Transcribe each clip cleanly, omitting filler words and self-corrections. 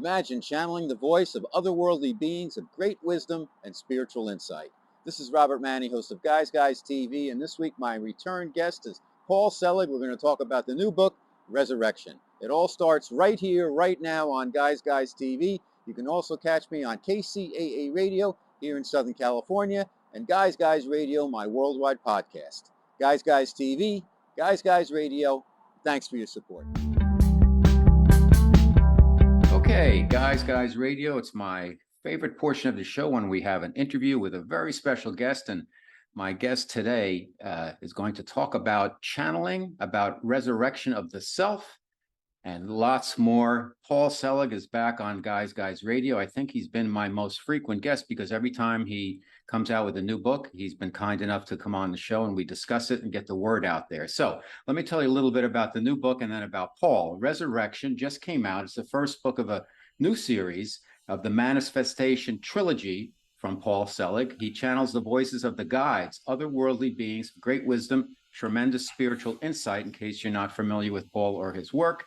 Imagine channeling the voice of otherworldly beings of great wisdom and spiritual insight. This is Robert Manni, host of Guys TV, and this week my return guest is Paul Selig. We're going to talk about the new book, Resurrection. It all starts right here, right now on Guys TV. You can also catch me on KCAA Radio here in Southern California and Guys Radio, my worldwide podcast. Guys TV, Guys Radio, thanks for your support. Okay, Guys Radio, it's my favorite portion of the show when we have an interview with a very special guest. And my guest today is going to talk about channeling, about resurrection of the self, and lots more. Paul Selig is back on Guys Radio. I think he's been my most frequent guest because every time he comes out with a new book, he's been kind enough to come on the show and we discuss it and get the word out there. So let me tell you a little bit about the new book and then about Paul. Resurrection just came out. It's the first book of a new series of the Manifestation trilogy from Paul Selig. He channels the voices of the guides, otherworldly beings, great wisdom, tremendous spiritual insight, in case you're not familiar with Paul or his work.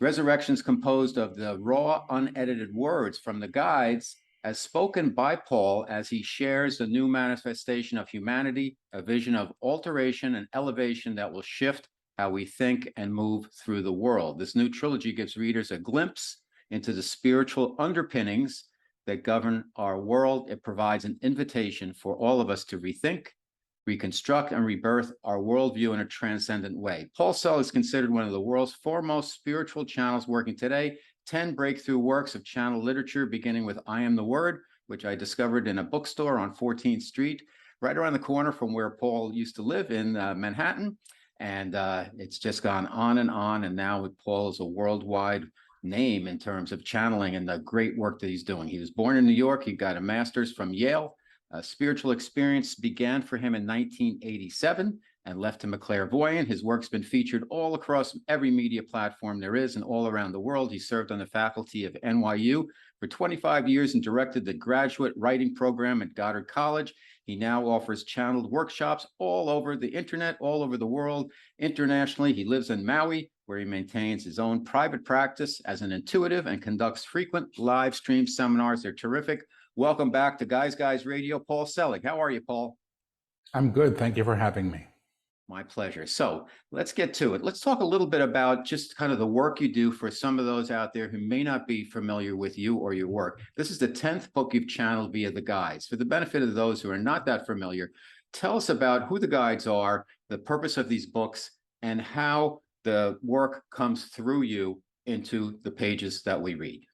Resurrection is composed of the raw, unedited words from the guides as spoken by Paul as he shares the new manifestation of humanity, a vision of alteration and elevation that will shift how we think and move through the world. This new trilogy gives readers a glimpse into the spiritual underpinnings that govern our world. It provides an invitation for all of us to rethink, reconstruct, and rebirth our worldview in a transcendent way. Paul Selig is considered one of the world's foremost spiritual channels working today. 10 breakthrough works of channel literature, beginning with I Am the Word, which I discovered in a bookstore on 14th Street, right around the corner from where Paul used to live in Manhattan. And it's just gone on, and now Paul is a worldwide name in terms of channeling and the great work that he's doing. He was born in New York. He got a master's from Yale. Spiritual experience began for him in 1987 and left him a clairvoyant. His work's been featured all across every media platform there is and all around the world. He served on the faculty of NYU for 25 years and directed the graduate writing program at Goddard College. He now offers channeled workshops all over the internet, all over the world. Internationally, he lives in Maui, where he maintains his own private practice as an intuitive and conducts frequent live stream seminars. They're terrific. Welcome back to Guys Radio, Paul Selig. How are you, Paul? I'm good. Thank you for having me. My pleasure. So let's get to it. Let's talk a little bit about just kind of the work you do for some of those out there who may not be familiar with you or your work. This is the 10th book you've channeled via the guides. For the benefit of those who are not that familiar, tell us about who the guides are, the purpose of these books, and how the work comes through you into the pages that we read.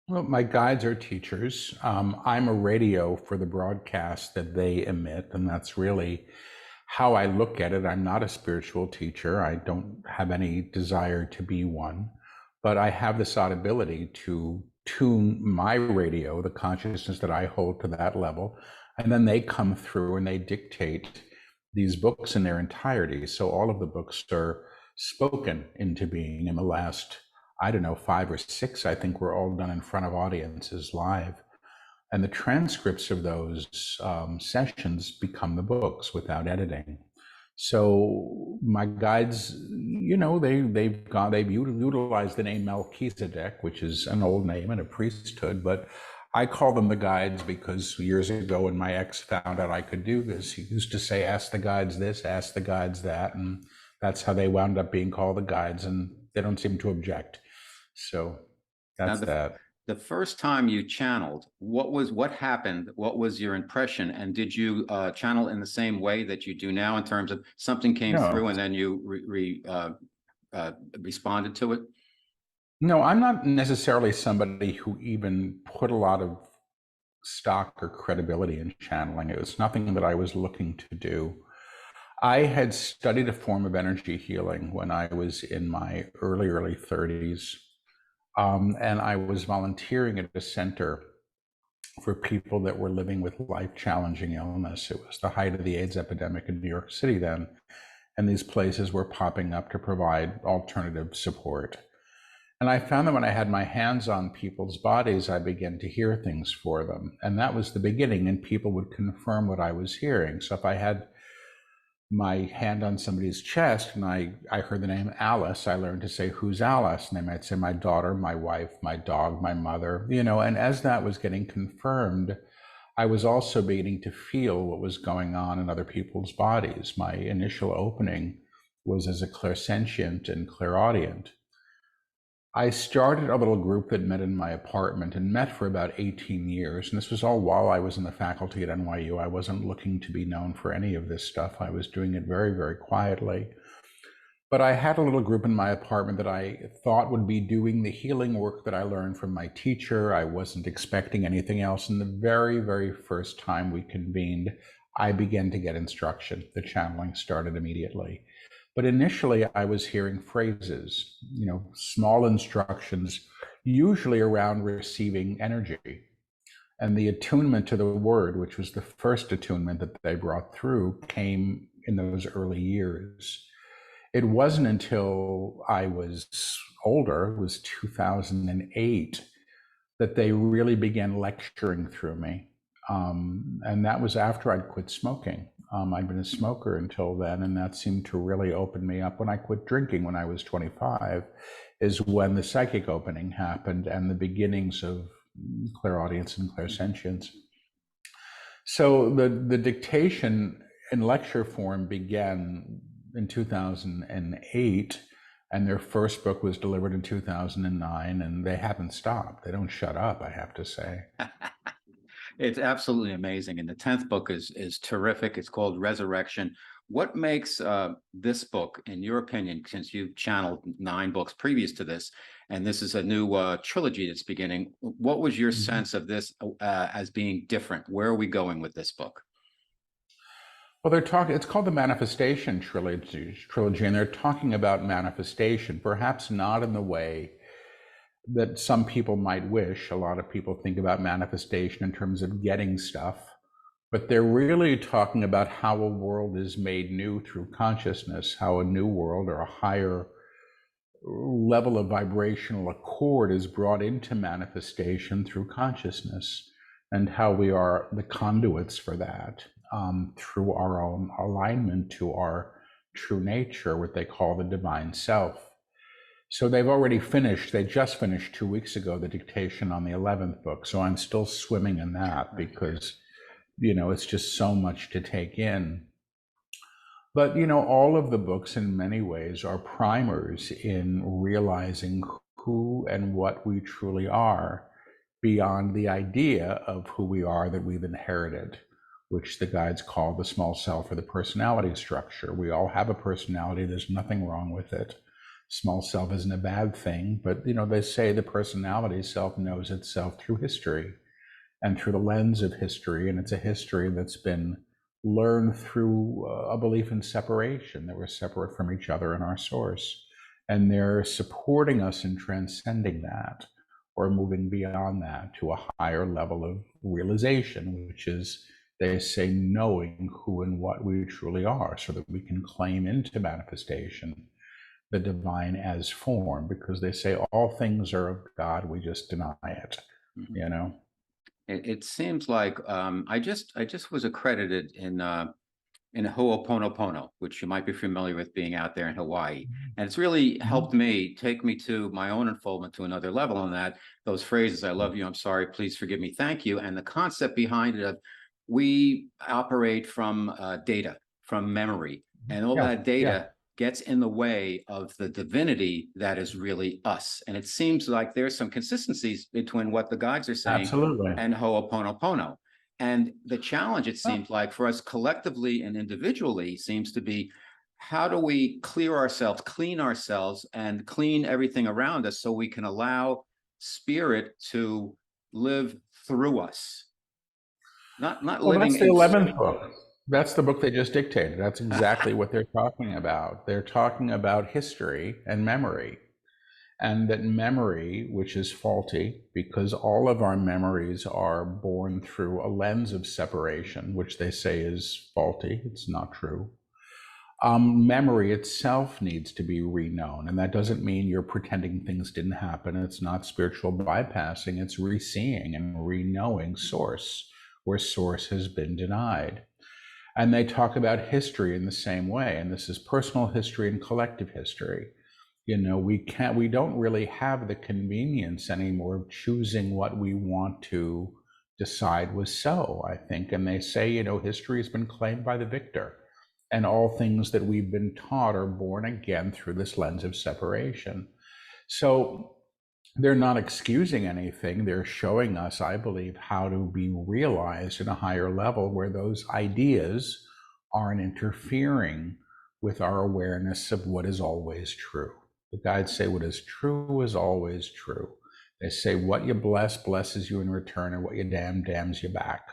Well, my guides are teachers. I'm a radio for the broadcast that they emit, and that's really how I look at it. I'm not a spiritual teacher. I don't have any desire to be one, but I have this odd ability to tune my radio, the consciousness that I hold, to that level, and then they come through and they dictate these books in their entirety. So all of the books are spoken into being. In the last, 5 or 6, I think, were all done in front of audiences live. And the transcripts of those sessions become the books without editing. So my guides, they've utilized the name Melchizedek, which is an old name and a priesthood, but I call them the guides because years ago when my ex found out I could do this, he used to say, ask the guides this, ask the guides that, and that's how they wound up being called the guides, and they don't seem to object. So that's that. The first time you channeled, what happened? What was your impression? And did you channel in the same way that you do now in terms of something came through and then you responded to it? No, I'm not necessarily somebody who even put a lot of stock or credibility in channeling. It was nothing that I was looking to do. I had studied a form of energy healing when I was in my early 30s. And I was volunteering at a center for people that were living with life-challenging illness. It was the height of the AIDS epidemic in New York City then, and these places were popping up to provide alternative support. And I found that when I had my hands on people's bodies, I began to hear things for them. And that was the beginning, and people would confirm what I was hearing. So if I had my hand on somebody's chest and I heard the name Alice, I learned to say, "Who's Alice?" And they might say, "My daughter, my wife, my dog, my mother," and as that was getting confirmed, I was also beginning to feel what was going on in other people's bodies. My initial opening was as a clairsentient and clairaudient. I started a little group that met in my apartment and met for about 18 years. And this was all while I was in the faculty at NYU. I wasn't looking to be known for any of this stuff. I was doing it very, very quietly. But I had a little group in my apartment that I thought would be doing the healing work that I learned from my teacher. I wasn't expecting anything else. And the very, very first time we convened, I began to get instruction. The channeling started immediately. But initially, I was hearing phrases, small instructions, usually around receiving energy. And the attunement to the word, which was the first attunement that they brought through, came in those early years. It wasn't until I was older, it was 2008, that they really began lecturing through me. And that was after I'd quit smoking. I'd been a smoker until then, and that seemed to really open me up. When I quit drinking when I was 25 is when the psychic opening happened and the beginnings of clairaudience and clairsentience. So the dictation in lecture form began in 2008, and their first book was delivered in 2009, and they haven't stopped. They don't shut up, I have to say. It's absolutely amazing. And the 10th book is terrific. It's called Resurrection. What makes this book, in your opinion, since you've channeled 9 books previous to this, and this is a new trilogy that's beginning, what was your sense of this as being different? Where are we going with this book? Well, it's called the Manifestation Trilogy, and they're talking about manifestation, perhaps not in the way that some people might wish. A lot of people think about manifestation in terms of getting stuff, but they're really talking about how a world is made new through consciousness, how a new world or a higher level of vibrational accord is brought into manifestation through consciousness, and how we are the conduits for that through our own alignment to our true nature, what they call the divine self. So they've already finished, they just finished 2 weeks ago, the dictation on the 11th book. So I'm still swimming in that because, it's just so much to take in. But, all of the books in many ways are primers in realizing who and what we truly are beyond the idea of who we are that we've inherited, which the guides call the small self or the personality structure. We all have a personality. There's nothing wrong with it. Small self isn't a bad thing, but they say the personality self knows itself through history and through the lens of history, and it's a history that's been learned through a belief in separation, that we're separate from each other and our source, and they're supporting us in transcending that or moving beyond that to a higher level of realization, which is, they say, knowing who and what we truly are, so that we can claim into manifestation the divine as form, because they say all things are of God, we just deny it. It seems like I just was accredited in Ho'oponopono, which you might be familiar with being out there in Hawaii, and it's really helped me take me to my own unfoldment to another level on that. Those phrases, "I love you," "I'm sorry," "Please forgive me," "Thank you," and the concept behind it of we operate from data, from memory, and all that data gets in the way of the divinity that is really us. And it seems like there's some consistencies between what the guides are saying and Ho'oponopono. And the challenge, it seems like, for us collectively and individually seems to be, how do we clear ourselves, clean ourselves, and clean everything around us so we can allow spirit to live through us? Not living. That's the 11th book. That's the book they just dictated. That's exactly what they're talking about. They're talking about history and memory, and that memory, which is faulty, because all of our memories are born through a lens of separation, which they say is faulty. It's not true. Memory itself needs to be reknown, and that doesn't mean you're pretending things didn't happen. It's not spiritual bypassing. It's reseeing and reknowing source, where source has been denied. And they talk about history in the same way. And this is personal history and collective history. We don't really have the convenience anymore of choosing what we want to decide was so, I think. And they say, history has been claimed by the victor. And all things that we've been taught are born again through this lens of separation. So they're not excusing anything. They're showing us, I believe, how to be realized in a higher level where those ideas aren't interfering with our awareness of what is always true. The guides say what is true is always true. They say what you bless blesses you in return, and what you damn damns you back.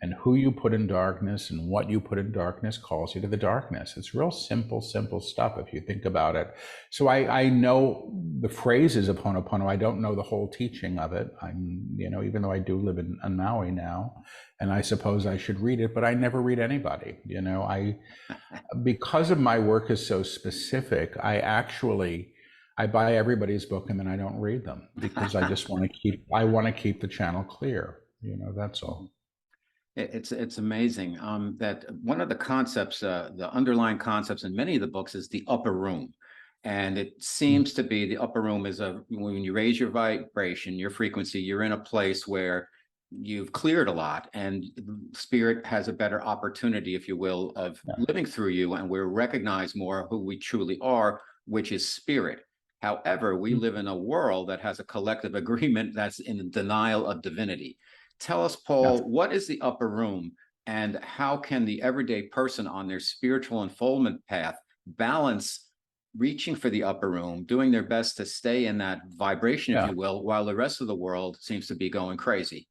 And who you put in darkness and what you put in darkness calls you to the darkness. It's real simple stuff if you think about it. So I know the phrases of Ho'oponopono. I don't know the whole teaching of it. Even though I do live in Maui now, and I suppose I should read it, but I never read anybody. Because of my work is so specific, I buy everybody's book and then I don't read them because I just want to keep the channel clear. That's all. It's amazing that one of the concepts, the underlying concepts in many of the books is the upper room. And it seems to be the upper room is when you raise your vibration, your frequency, you're in a place where you've cleared a lot and spirit has a better opportunity, if you will, of living through you. And we recognize more who we truly are, which is spirit. However, we live in a world that has a collective agreement that's in denial of divinity. Tell us, Paul, what is the upper room and how can the everyday person on their spiritual unfoldment path balance reaching for the upper room, doing their best to stay in that vibration, if you will, while the rest of the world seems to be going crazy?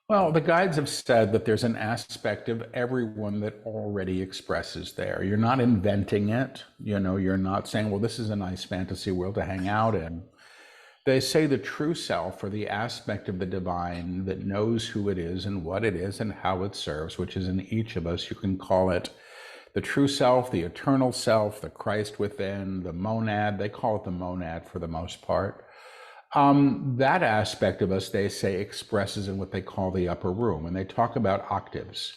Well, the guides have said that there's an aspect of everyone that already expresses there. You're not inventing it. You're not saying, well, this is a nice fantasy world to hang out in. They say the true self, or the aspect of the divine that knows who it is and what it is and how it serves, which is in each of us. You can call it the true self, the eternal self, the Christ within, the monad. They call it the monad for the most part. That aspect of us, they say, expresses in what they call the upper room, and they talk about octaves.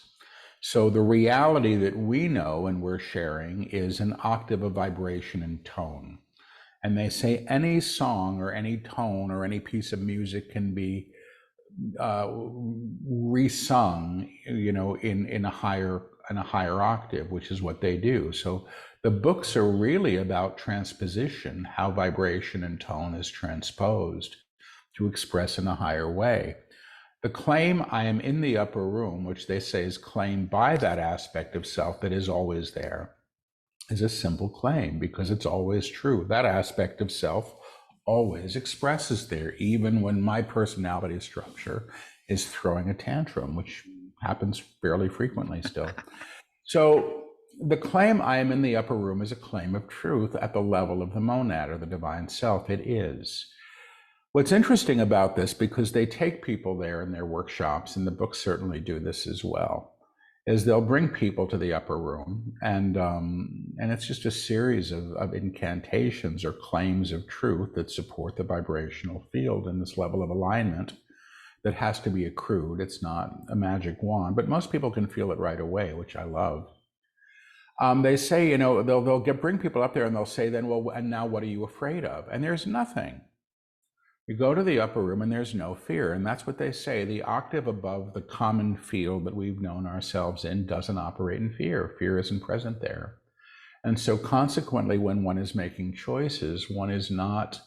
So the reality that we know and we're sharing is an octave of vibration and tone. And they say any song or any tone or any piece of music can be resung, in a higher octave, which is what they do. So the books are really about transposition, how vibration and tone is transposed to express in a higher way. The claim, I am in the upper room, which they say is claimed by that aspect of self that is always there, is a simple claim because it's always true. That aspect of self always expresses there, even when my personality structure is throwing a tantrum, which happens fairly frequently still. So the claim I am in the upper room is a claim of truth at the level of the monad or the divine self. It is. What's interesting about this, because they take people there in their workshops, and the books certainly do this as well, is they'll bring people to the upper room, and it's just a series of incantations or claims of truth that support the vibrational field in this level of alignment that has to be accrued. It's not a magic wand, but most people can feel it right away, which I love. They say, they'll bring people up there and they'll say then, well, and now what are you afraid of? And there's nothing. You go to the upper room and there's no fear. And that's what they say. The octave above the common field that we've known ourselves in doesn't operate in fear. Fear isn't present there. And so consequently, when one is making choices, one is not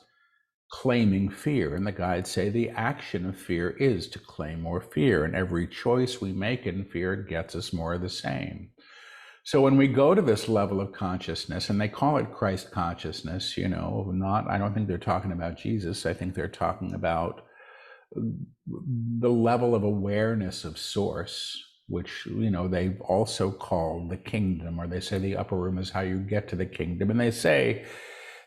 claiming fear. And the guides say the action of fear is to claim more fear. And every choice we make in fear gets us more of the same. So when we go to this level of consciousness, and they call it Christ consciousness, I don't think they're talking about Jesus. I think they're talking about the level of awareness of source, which, they've also called the kingdom, or they say the upper room is how you get to the kingdom. And they say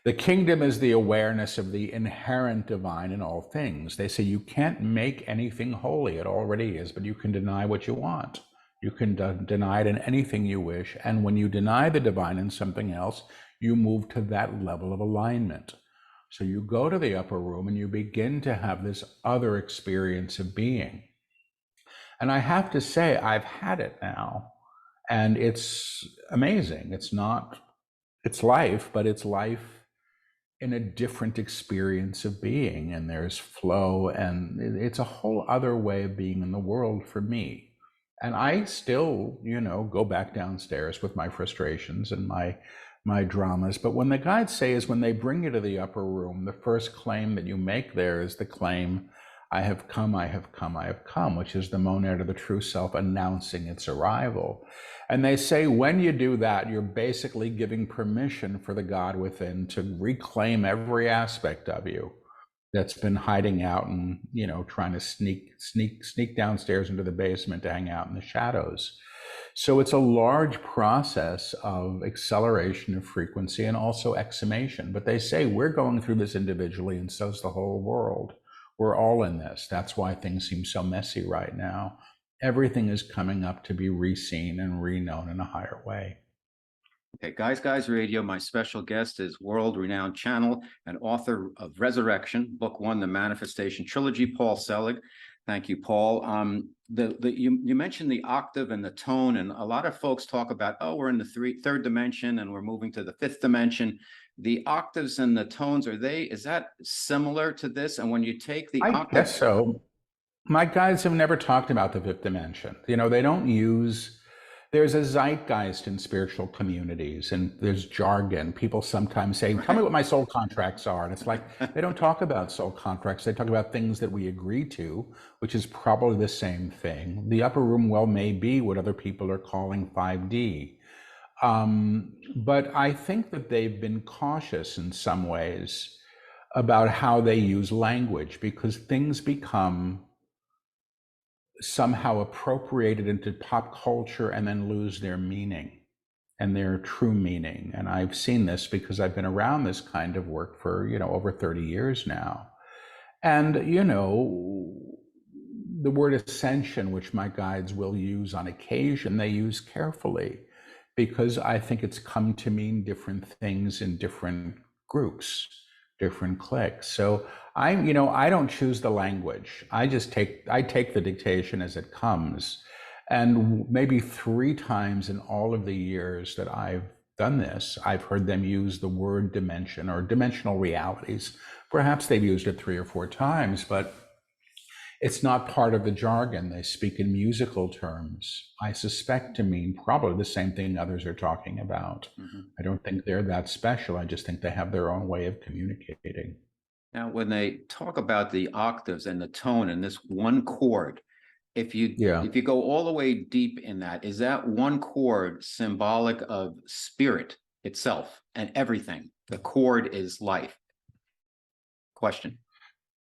the kingdom is the awareness of the inherent divine in all things. They say you can't make anything holy. It already is, but you can deny what you want. You can deny it in anything you wish. And when you deny the divine in something else, you move to that level of alignment. So you go to the upper room and you begin to have this other experience of being. And I have to say, I've had it now, and it's amazing. It's life, but it's life in a different experience of being, and there's flow, and it's a whole other way of being in the world for me. And I still, go back downstairs with my frustrations and my dramas. But when the guides say is when they bring you to the upper room, the first claim that you make there is the claim, I have come, I have come, I have come, which is the monad of the true self announcing its arrival. And they say when you do that, you're basically giving permission for the God within to reclaim every aspect of you that's been hiding out and, trying to sneak downstairs into the basement to hang out in the shadows. So it's a large process of acceleration of frequency and also exhumation. But they say we're going through this individually, and so's the whole world. We're all in this. That's why things seem so messy right now. Everything is coming up to be re-seen and re-known in a higher way. Okay, Guys Radio, my special guest is world-renowned channel and author of Resurrection, Book 1, The Manifestation Trilogy, Paul Selig. Thank you, Paul. You mentioned the octave and the tone, and a lot of folks talk about, oh, we're in the third dimension and we're moving to the fifth dimension. The octaves and the tones, is that similar to this? And when you take the I guess so. My guides have never talked about the fifth dimension. They don't use, there's a zeitgeist in spiritual communities, and there's jargon. People sometimes say, tell me what my soul contracts are. And it's like, they don't talk about soul contracts. They talk about things that we agree to, which is probably the same thing. The upper room may be what other people are calling 5D. But I think that they've been cautious in some ways about how they use language, because things become somehow appropriated into pop culture and then lose their meaning and their true meaning. And I've seen this because I've been around this kind of work for, over 30 years now. And, the word ascension, which my guides will use on occasion, they use carefully, because I think it's come to mean different things in different groups, different cliques. So I don't choose the language. I take the dictation as it comes. And maybe 3 times in all of the years that I've done this, I've heard them use the word dimension or dimensional realities. Perhaps they've used it 3 or 4 times, but it's not part of the jargon. They speak in musical terms, I suspect to mean probably the same thing others are talking about. Mm-hmm. I don't think they're that special. I just think they have their own way of communicating. Now, when they talk about the octaves and the tone and this one chord, if you go all the way deep in that, is that one chord symbolic of spirit itself and everything? The chord is life. Question.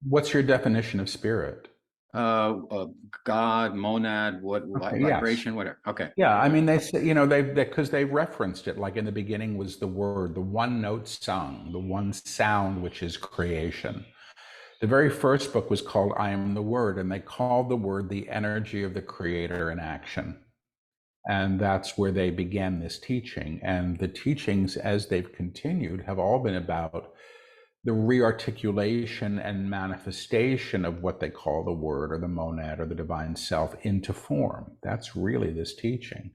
What's your definition of spirit? God, monad, vibration, yes. Whatever. Okay. Yeah, I mean, they say, because they referenced it, like in the beginning was the word, the one note sung, the one sound, which is creation. The very first book was called I Am the Word, and they called the word the energy of the creator in action. And that's where they began this teaching. And the teachings, as they've continued, have all been about the rearticulation and manifestation of what they call the word or the monad or the divine self into form. That's really this teaching.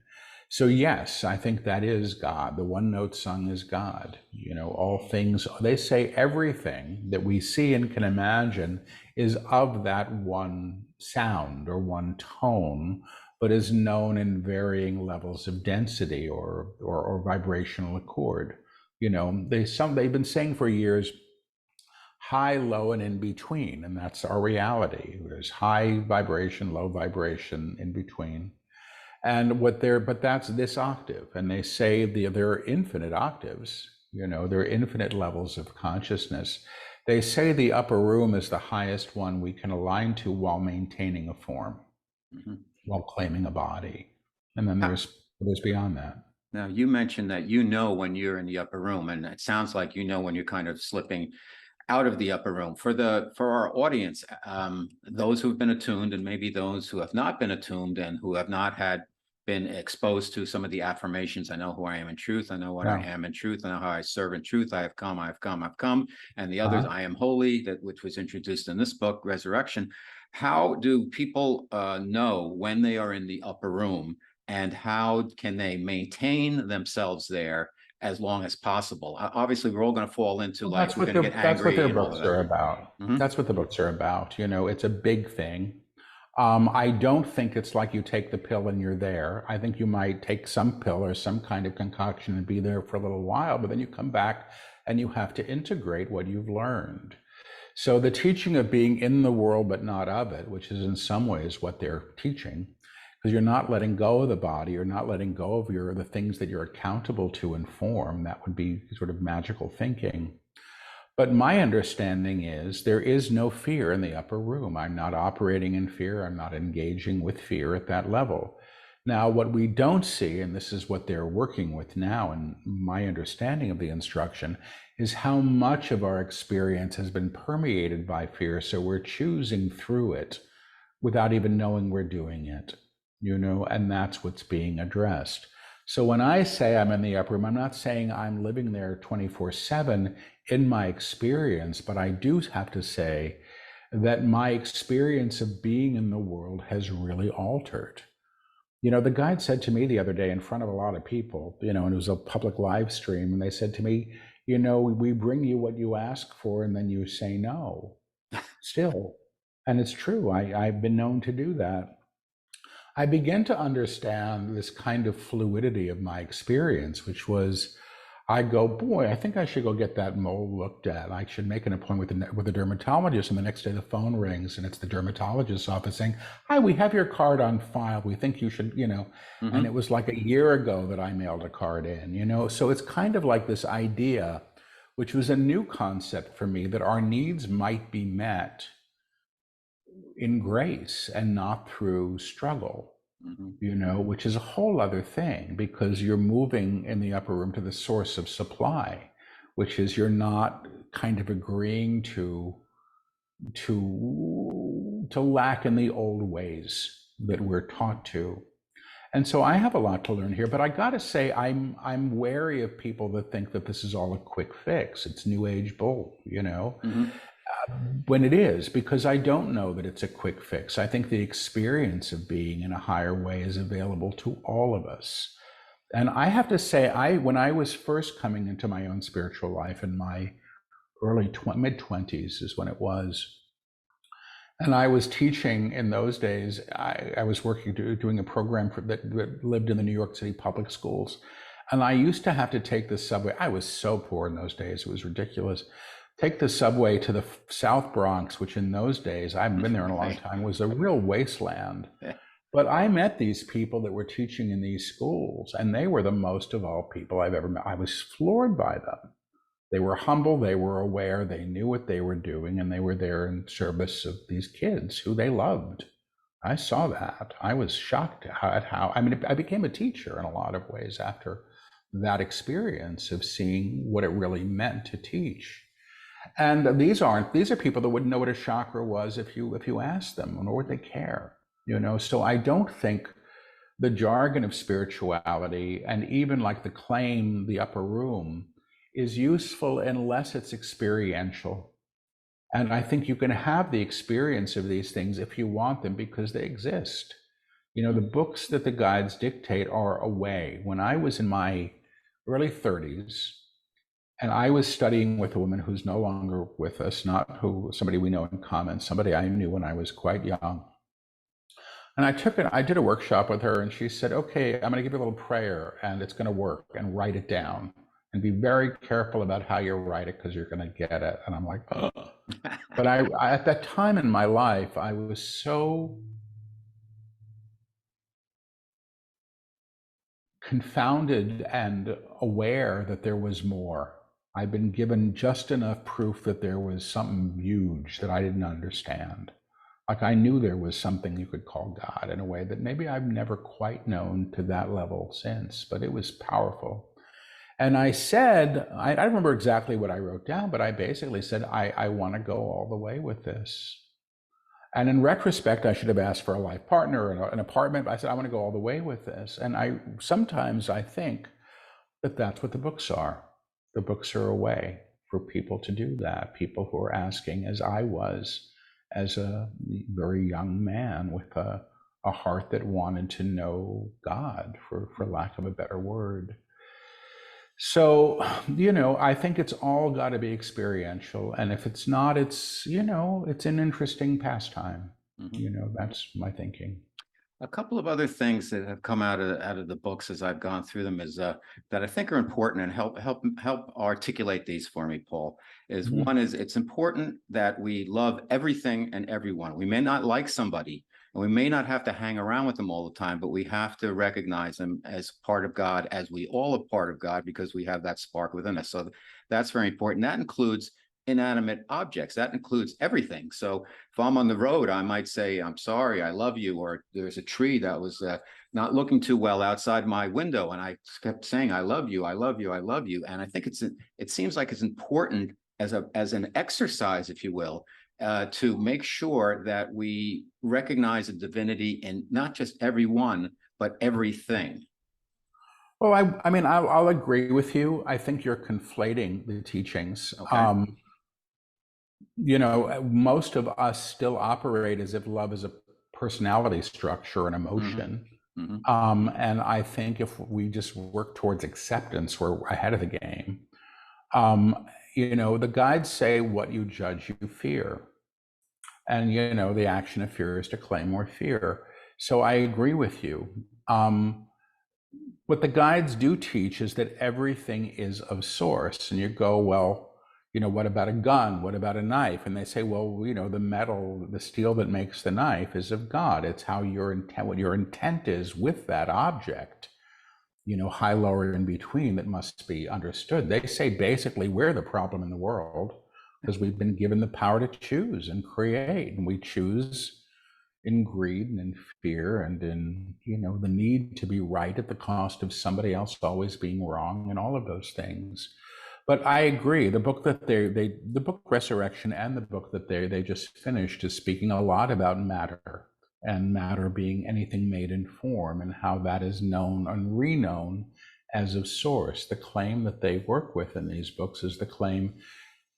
So yes, I think that is God. The one note sung is God. All things, they say everything that we see and can imagine is of that one sound or one tone, but is known in varying levels of density or vibrational accord. They've been saying for years, high, low, and in between, and that's our reality. There's high vibration, low vibration, in between. And but that's this octave, and they say there are infinite octaves, there are infinite levels of consciousness. They say the upper room is the highest one we can align to while maintaining a form, mm-hmm. while claiming a body. And then there's beyond that. Now, you mentioned that when you're in the upper room, and it sounds like when you're kind of slipping out of the upper room. For our audience, those who have been attuned and maybe those who have not been attuned and who have not had been exposed to some of the affirmations. I know who I am in truth. I know what I Yeah. am in truth. I know how I serve in truth. I have come, I've come, I've come. And the others, Uh-huh. I am holy, that which was introduced in this book, Resurrection. How do people know when they are in the upper room, and how can they maintain themselves there as long as possible? Obviously, we're all going to fall into, Well, like, we're going to get that's what angry their and all books of that. are about. Mhm. That's what the books are about. You know, it's a big thing. I don't think it's like you take the pill and you're there. I think you might take some pill or some kind of concoction and be there for a little while, but then you come back and you have to integrate what you've learned. So the teaching of being in the world but not of it, which is in some ways what they're teaching, because you're not letting go of the body, you're not letting go of the things that you're accountable to and form. That would be sort of magical thinking. But my understanding is there is no fear in the upper room. I'm not operating in fear. I'm not engaging with fear at that level. Now, what we don't see, and this is what they're working with now, and my understanding of the instruction, is how much of our experience has been permeated by fear. So we're choosing through it without even knowing we're doing it, you know, and that's what's being addressed. So when I say I'm in the upper room, I'm not saying I'm living there 24/7 in my experience, but I do have to say that my experience of being in the world has really altered. You know, the guide said to me the other day in front of a lot of people, you know, and it was a public live stream, and they said to me, you know, we bring you what you ask for and then you say no still. And it's true. I've been known to do that. I began to understand this kind of fluidity of my experience, which was I go, boy, I think I should go get that mole looked at. I should make an appointment with a dermatologist. And the next day the phone rings and it's the dermatologist's office saying, hi, we have your card on file. We think you should, you know. And it was like a year ago that I mailed a card in, you know. So it's kind of like this idea, which was a new concept for me, that our needs might be met in grace and not through struggle, you know, which is a whole other thing, because you're moving in the upper room to the source of supply, which is you're not kind of agreeing to lack in the old ways that we're taught to. And so I have a lot to learn here, but I got to say I'm wary of people that think that this is all a quick fix. It's new age bull, you know. When it is, because I don't know that it's a quick fix. I think the experience of being in a higher way is available to all of us. And I have to say, when I was first coming into my own spiritual life in my mid-20s is when it was. And I was teaching in those days. I was working, doing a program that lived in the New York City public schools. And I used to have to take the subway. I was so poor in those days. It was ridiculous. Take the subway to the South Bronx, which in those days, I haven't been there in a long time, was a real wasteland. But I met these people that were teaching in these schools, and they were the most of all people I've ever met. I was floored by them. They were humble, they were aware, they knew what they were doing, and they were there in service of these kids who they loved. I saw that. I was shocked at how, I mean, I became a teacher in a lot of ways after that experience of seeing what it really meant to teach. And these are people that wouldn't know what a chakra was if you asked them, nor would they care, you know. So I don't think the jargon of spirituality, and even like the claim, the upper room, is useful unless it's experiential. And I think you can have the experience of these things if you want them, because they exist. You know, the books that the guides dictate are a way. When I was in my early 30s, and I was studying with a woman who's no longer with us, not somebody we know in common, somebody I knew when I was quite young. And I did a workshop with her, and she said, okay, I'm going to give you a little prayer and it's going to work, and write it down and be very careful about how you write it, because you're going to get it. And I'm like, oh. But I at that time in my life, I was so confounded and aware that there was more. I've been given just enough proof that there was something huge that I didn't understand. Like I knew there was something you could call God in a way that maybe I've never quite known to that level since, but it was powerful. And I said, I don't remember exactly what I wrote down, but I basically said, I want to go all the way with this. And in retrospect, I should have asked for a life partner and an apartment. I said, I want to go all the way with this. And sometimes I think that that's what the books are. The books are a way for people to do that. People who are asking, as I was, as a very young man with a heart that wanted to know God, for lack of a better word. So, I think it's all got to be experiential. And if it's not, it's an interesting pastime. That's my thinking. A couple of other things that have come out of the books as I've gone through them is that I think are important and help articulate these for me, Paul. Is Mhm. one is it's important that we love everything and everyone. We may not like somebody, and we may not have to hang around with them all the time, but we have to recognize them as part of God, as we all are part of God, because we have that spark within us. So that's very important. That includes inanimate objects. That includes everything. So if I'm on the road, I might say, I'm sorry, I love you, or there's a tree that was not looking too well outside my window, and I kept saying, I love you, I love you, I love you. And I think it seems like it's important as an exercise, if you will, to make sure that we recognize a divinity in not just everyone, but everything. Well, I mean, I'll agree with you. I think you're conflating the teachings. Okay. Most of us still operate as if love is a personality structure and emotion. And I think if we just work towards acceptance, we're ahead of the game. The guides say what you judge, you fear. And, the action of fear is to claim more fear. So I agree with you. What the guides do teach is that everything is of source. And you go, well, what about a gun? What about a knife? And they say, well, the metal, the steel that makes the knife is of God. It's how what your intent is with that object, high, low, or in between, that must be understood. They say basically we're the problem in the world because we've been given the power to choose and create. And we choose in greed and in fear and in, the need to be right at the cost of somebody else always being wrong and all of those things. But I agree. The book that the book Resurrection and the book that they just finished is speaking a lot about matter, and matter being anything made in form, and how that is known and reknown as of source. The claim that they work with in these books is the claim,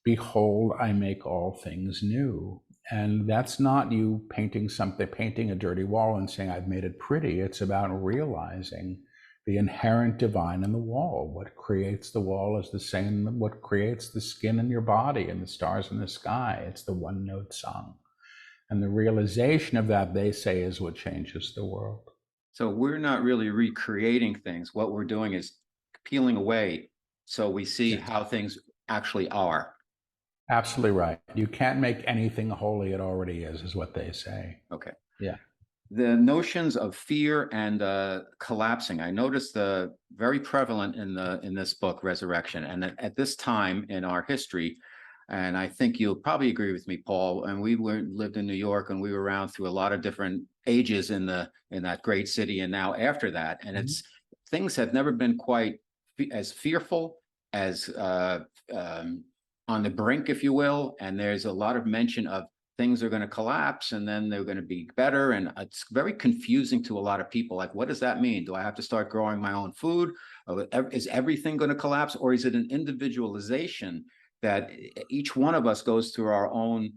behold, I make all things new. And that's not you painting a dirty wall and saying, I've made it pretty. It's about realizing the inherent divine in the wall. What creates the wall is the same what creates the skin in your body and the stars in the sky. It's the one note song. And the realization of that, they say, is what changes the world. So we're not really recreating things. What we're doing is peeling away so we see how things actually are. Absolutely right. You can't make anything holy, it already is what they say. Okay. Yeah. The notions of fear and collapsing, I noticed very prevalent in this book, Resurrection. And at this time in our history, and I think you'll probably agree with me, Paul, and we lived in New York, and we were around through a lot of different ages in that great city, and now after that, and things have never been quite as fearful, as on the brink, if you will. And there's a lot of mention of things are going to collapse and then they're going to be better. And it's very confusing to a lot of people. Like, what does that mean? Do I have to start growing my own food? Is everything going to collapse? Or is it an individualization that each one of us goes through our own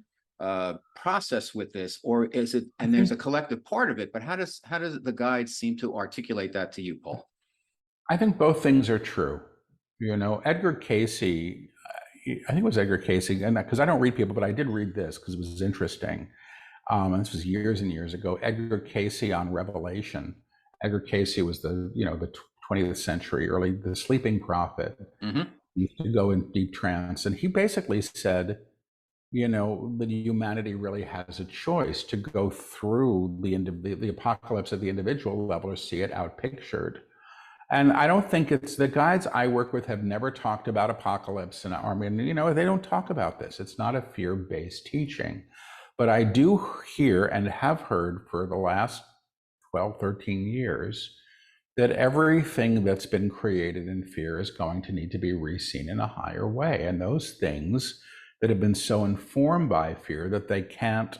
process with this? Or is it, and there's a collective part of it, but how does the guide seem to articulate that to you, Paul? I think both things are true. Edgar Casey, I think it was Edgar Casey, and because I don't read people, but I did read this because it was interesting. And this was years and years ago. Edgar Casey on Revelation. Edgar Casey was the 20th century, the sleeping prophet. He used to go in deep trance, and he basically said, that humanity really has a choice to go through the apocalypse at the individual level or see it outpictured. And I don't think the guides I work with have never talked about apocalypse and army. They don't talk about this. It's not a fear-based teaching. But I do hear and have heard for the last 12, 13 years that everything that's been created in fear is going to need to be reseen in a higher way. And those things that have been so informed by fear that they can't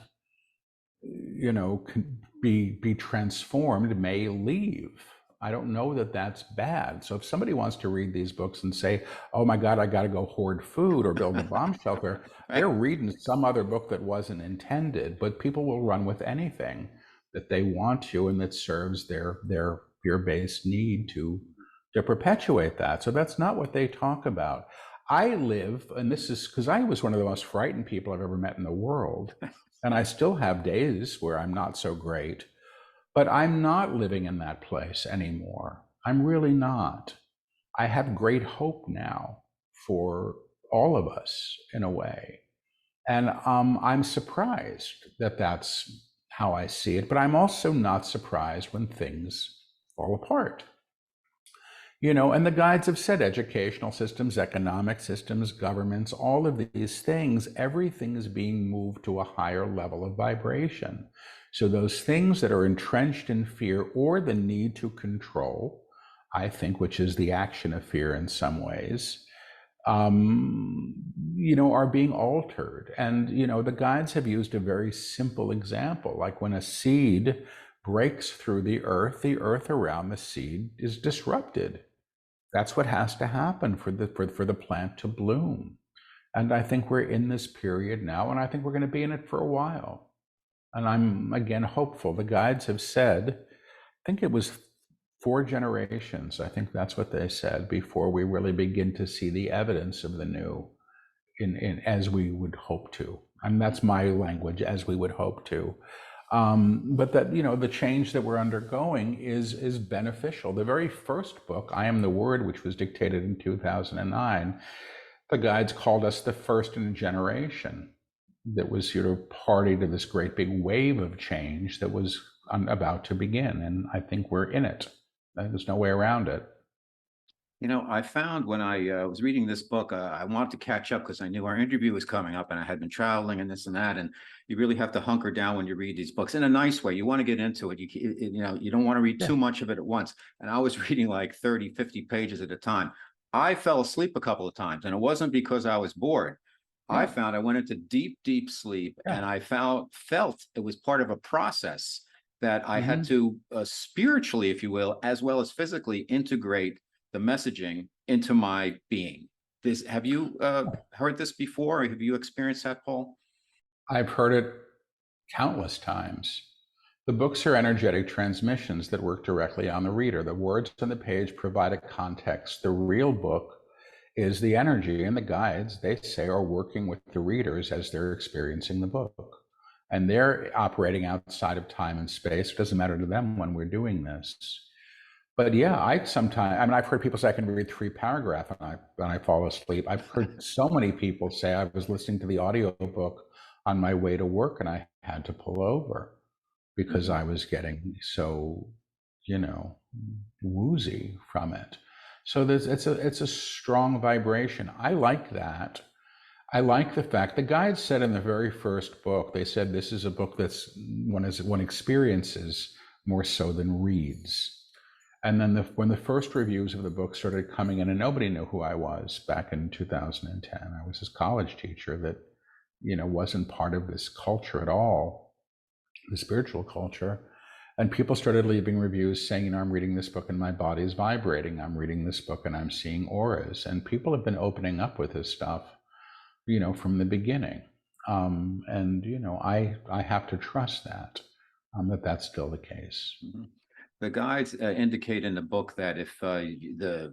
be transformed may leave. I don't know that that's bad. So if somebody wants to read these books and say, oh my God, I got to go hoard food or build a bomb shelter, they're reading some other book that wasn't intended. But people will run with anything that they want to and that serves their fear-based need to perpetuate that. So that's not what they talk about. I live, and this is because I was one of the most frightened people I've ever met in the world. And I still have days where I'm not so great, but I'm not living in that place anymore. I'm really not. I have great hope now for all of us in a way. And I'm surprised that that's how I see it, but I'm also not surprised when things fall apart. And the guides have said educational systems, economic systems, governments, all of these things, everything is being moved to a higher level of vibration. So those things that are entrenched in fear or the need to control, I think, which is the action of fear in some ways, are being altered. And, the guides have used a very simple example, like when a seed breaks through the earth around the seed is disrupted. That's what has to happen for the plant to bloom. And I think we're in this period now, and I think we're going to be in it for a while. And I'm, again, hopeful. The guides have said, I think it was 4 generations, I think that's what they said, before we really begin to see the evidence of the new in as we would hope to. And that's my language, as we would hope to. But that, the change that we're undergoing is beneficial. The very first book, I Am the Word, which was dictated in 2009, the guides called us the first in a generation that was party to this great big wave of change that was about to begin. And I think we're in it. There's no way around it. I found when I was reading this book, I wanted to catch up because I knew our interview was coming up and I had been traveling and this and that. And you really have to hunker down when you read these books in a nice way. You want to get into it. You don't want to read too much of it at once. And I was reading like 30, 50 pages at a time. I fell asleep a couple of times, and it wasn't because I was bored. I found I went into deep, deep sleep, and I felt it was part of a process that I had to spiritually, if you will, as well as physically integrate the messaging into my being. Have you heard this before, or have you experienced that, Paul? I've heard it countless times. The books are energetic transmissions that work directly on the reader. The words on the page provide a context. The real book is the energy, and the guides, they say, are working with the readers as they're experiencing the book. And they're operating outside of time and space. It doesn't matter to them when we're doing this. But yeah, I've heard people say I can read 3 paragraphs and I fall asleep. I've heard so many people say I was listening to the audiobook on my way to work and I had to pull over because I was getting so, woozy from it. So it's a strong vibration. I like that. I like the fact the guides said in the very first book, they said this is a book that's one experiences more so than reads. And then when the first reviews of the book started coming in, and nobody knew who I was back in 2010, I was this college teacher that, wasn't part of this culture at all, the spiritual culture. And people started leaving reviews saying, I'm reading this book and my body is vibrating. I'm reading this book and I'm seeing auras. And people have been opening up with this stuff, from the beginning. I have to trust that that's still the case. The guides indicate in the book that if the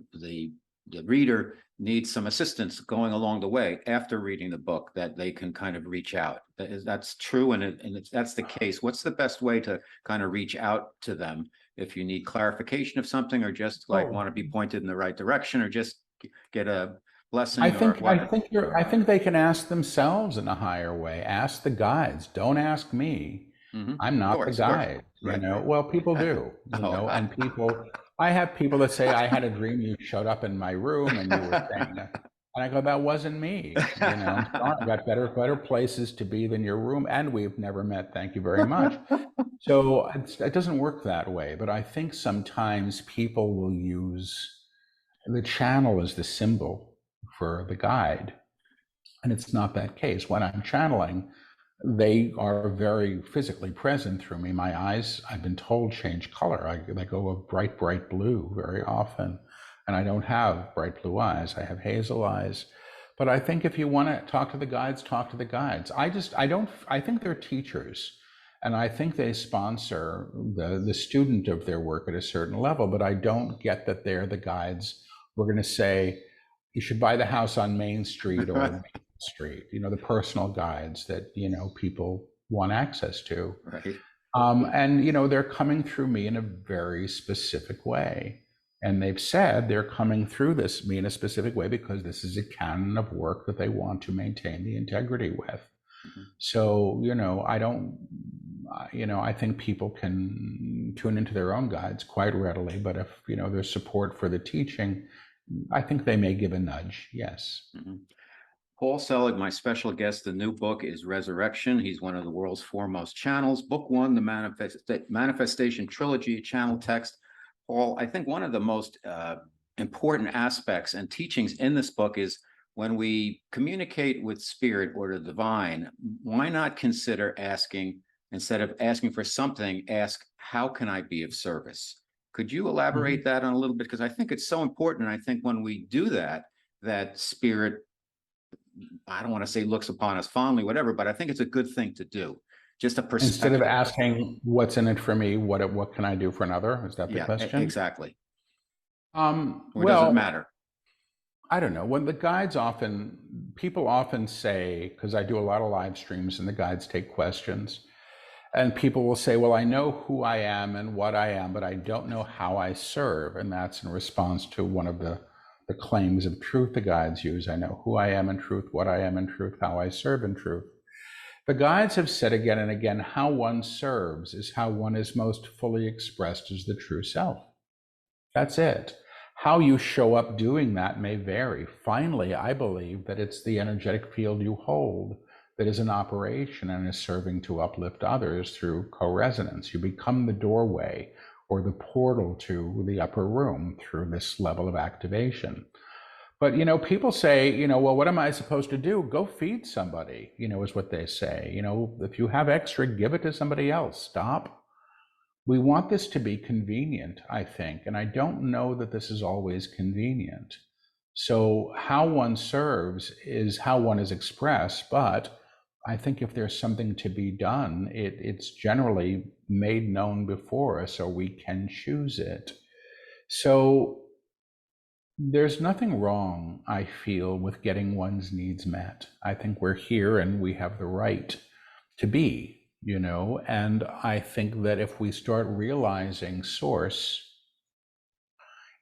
reader needs some assistance going along the way after reading the book, that they can kind of reach out. That's true, and if that's the case, what's the best way to kind of reach out to them if you need clarification of something, or just want to be pointed in the right direction, or just get a blessing? I think they can ask themselves in a higher way. Ask the guides. Don't ask me. I'm not the guide, Well, people do, and I have people that say, I had a dream you showed up in my room and you were saying that. And I go, that wasn't me. I've got better places to be than your room, and we've never met. Thank you very much. So it doesn't work that way. But I think sometimes people will use the channel as the symbol for the guide. And it's not that case. When I'm channeling, they are very physically present through me. My eyes, I've been told, change color. They go a bright, bright blue very often. And I don't have bright blue eyes. I have hazel eyes. But I think if you want to talk to the guides, talk to the guides. I think they're teachers. And I think they sponsor the student of their work at a certain level. But I don't get that they're the guides. We're going to say, you should buy the house on Main Street or Main Street, the personal guides that, people want access to. Right. And, they're coming through me in a very specific way. And they've said they're coming through me in a specific way because this is a canon of work that they want to maintain the integrity with. Mm-hmm. So, I think people can tune into their own guides quite readily. But if, there's support for the teaching, I think they may give a nudge. Yes. Mm-hmm. Paul Selig, my special guest. The new book is Resurrection. He's one of the world's foremost channels. Book one, the Manifestation Trilogy channel text. Paul, I think one of the most important aspects and teachings in this book is when we communicate with spirit or the divine, why not consider asking, instead of asking for something, ask, how can I be of service? Could you elaborate that on a little bit? Because I think it's so important. I think when we do that, that spirit, I don't want to say looks upon us fondly, whatever, but I think it's a good thing to do. Just a perspective. Instead of asking what's in it for me, what can I do for another? Is that the question? Exactly. Or does it matter? I don't know. When the people often say, because I do a lot of live streams and the guides take questions, and people will say, well, I know who I am and what I am, but I don't know how I serve. And that's in response to one of the claims of truth the guides use. I know who I am in truth, what I am in truth, how I serve in truth. The guides have said again and again, how one serves is how one is most fully expressed as the true self. That's it. How you show up doing that may vary. Finally, I believe that it's the energetic field you hold that is in operation and is serving to uplift others through co-resonance. You become the doorway or the portal to the upper room through this level of activation. But, people say, well, what am I supposed to do? Go feed somebody, is what they say. If you have extra, give it to somebody else. Stop. We want this to be convenient, I think. And I don't know that this is always convenient. So how one serves is how one is expressed. But I think if there's something to be done, it's generally made known before us, or we can choose it. So there's nothing wrong, I feel, with getting one's needs met. I think we're here and we have the right to be, and I think that if we start realizing source,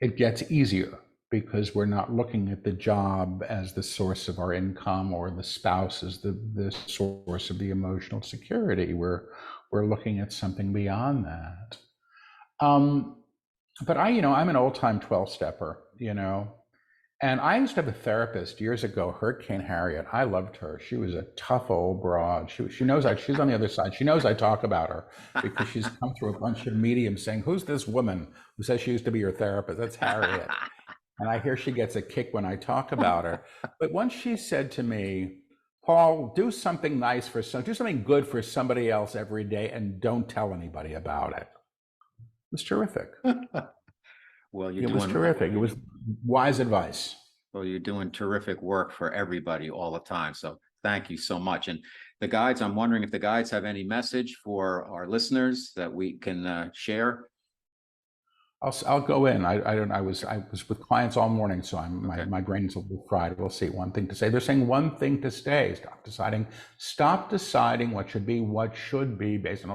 it gets easier because we're not looking at the job as the source of our income or the spouse as the source of the emotional security. We're looking at something beyond that. But I'm an old-time 12-stepper, and I used to have a therapist years ago, Hurricane Harriet. I loved her. She was a tough old broad. She knows she's on the other side. She knows I talk about her because she's come through a bunch of mediums saying, who's this woman who says she used to be your therapist? That's Harriet. And I hear she gets a kick when I talk about her. But once she said to me, Paul, do something nice do something good for somebody else every day and don't tell anybody about it. It was terrific. Well, it was terrific. It was wise advice. Well, you're doing terrific work for everybody all the time. So thank you so much. And the guides, I'm wondering if the guides have any message for our listeners that we can share. I'll go in. I was with clients all morning, so my brain's a little fried. We'll see. One thing to say. They're saying one thing to stay. Stop deciding what should be based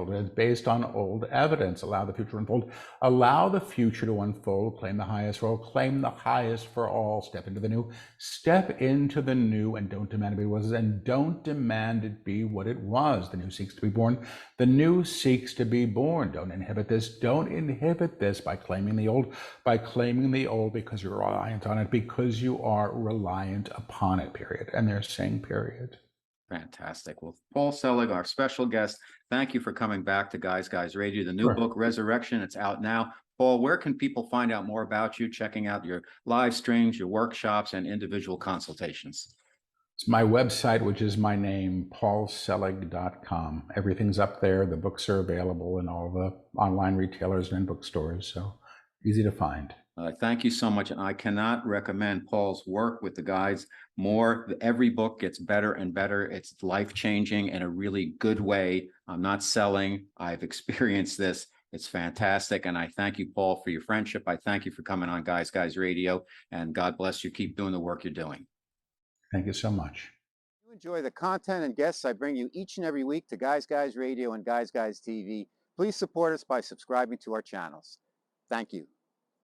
on old evidence. Allow the future to unfold. Allow the future to unfold. Claim the highest role. Claim the highest for all. Step into the new. Step into the new, and don't demand it be what it was, and don't demand it be what it was. The new seeks to be born. The new seeks to be born. Don't inhibit this. Don't inhibit this by claiming the old because you're reliant on it, because you are reliant upon it, period. And they're saying period. Fantastic. Well, Paul Selig, our special guest, thank you for coming back to Guys Radio. The new book, Resurrection, it's out now. Paul, where can people find out more about you, checking out your live streams, your workshops, and individual consultations? It's my website, which is my name, paulselig.com. Everything's up there. The books are available in all the online retailers and bookstores, so easy to find. Thank you so much. And I cannot recommend Paul's work with the guides more. Every book gets better and better. It's life-changing in a really good way. I'm not selling. I've experienced this. It's fantastic. And I thank you, Paul, for your friendship. I thank you for coming on Guys Radio. And God bless you. Keep doing the work you're doing. Thank you so much. If you enjoy the content and guests I bring you each and every week to Guys Radio and Guys TV, please support us by subscribing to our channels. Thank you.